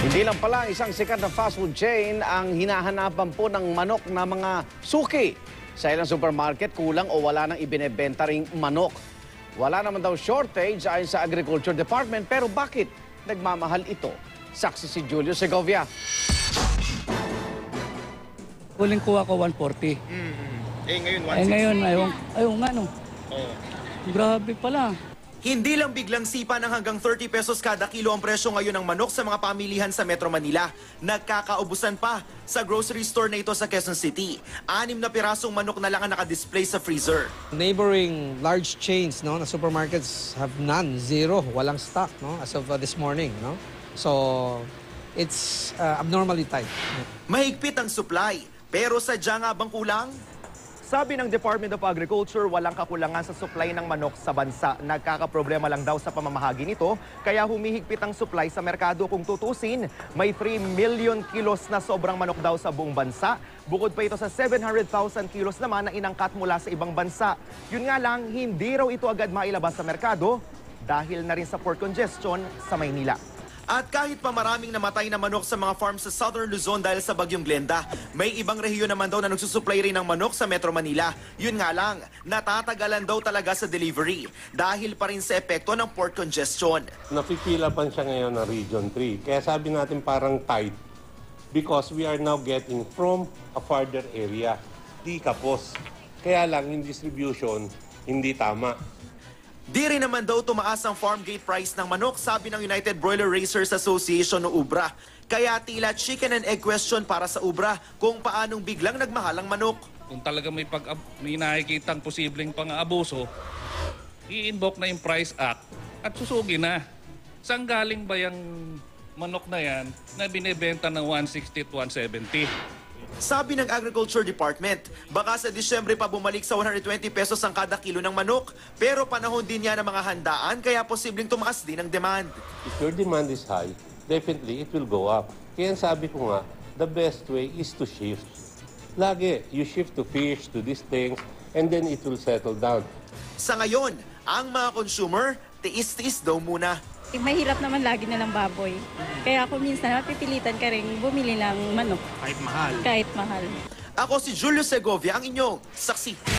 Hindi lang pala isang sikat na fast food chain ang hinahanapan po ng manok na mga suki. Sa ilang supermarket, kulang o wala nang ibinebenta ring manok. Wala naman daw shortage ayon sa Agriculture Department, pero bakit nagmamahal ito? Saksi si Julio Segovia. Huling kuha ko 140. Ngayon 160. Ngayon, ayaw nga no. Oh. Grabe pala. Hindi lang biglang sipa ng hanggang 30 pesos kada kilo ang presyo ngayon ng manok sa mga pamilihan sa Metro Manila. Nagkakaubusan pa sa grocery store na ito sa Quezon City. 6 na pirasong manok na lang ang nakadisplay sa freezer. Neighboring large chains, no, na supermarkets have none, zero, walang stock, no, as of this morning, no. So it's abnormally tight. Mahigpit ang supply, pero sadya nga bang kulang? Sabi ng Department of Agriculture, walang kakulangan sa supply ng manok sa bansa. Nagkakaproblema lang daw sa pamamahagi nito, kaya humihigpit ang supply sa merkado. Kung tutusin, may 3 million kilos na sobrang manok daw sa buong bansa. Bukod pa ito sa 700,000 kilos naman na inangkat mula sa ibang bansa. Yun nga lang, hindi raw ito agad mailabas sa merkado dahil na rin sa port congestion sa Maynila. At kahit pa maraming namatay na manok sa mga farms sa Southern Luzon dahil sa Bagyong Glenda, may ibang rehiyon naman daw na nagsusupply rin ng manok sa Metro Manila. Yun nga lang, natatagalan daw talaga sa delivery dahil pa rin sa epekto ng port congestion. Napipila pa siya ngayon ng Region 3. Kaya sabi natin parang tight because we are now getting from a farther area. Di kapos. Kaya lang yung distribution hindi tama. Di rin naman daw tumaas ang farm gate price ng manok, sabi ng United Broiler Raisers Association o UBRA. Kaya tila chicken and egg question para sa UBRA kung paanong biglang nagmahal ang manok. Kung talaga may nakikitang posibleng pang-aabuso, i-invoke na yung Price Act at susugin na. Saan galing ba yung manok na yan na binibenta ng 160 at 170? Sabi ng Agriculture Department, baka sa Disyembre pa bumalik sa 120 pesos ang kada kilo ng manok. Pero panahon din yan ng mga handaan, kaya posibleng tumaas din ang demand. If your demand is high, definitely it will go up. Kaya sabi ko nga, the best way is to shift. Lagi, you shift to fish, to these things, and then it will settle down. Sa ngayon, ang mga consumer, tiis-tiis daw muna. Mahirap naman lagi nilang baboy. Kaya ako minsan napipilitan ka rin bumili ng manok. Kahit mahal. Kahit mahal. Ako si Julio Segovia, ang inyong saksi.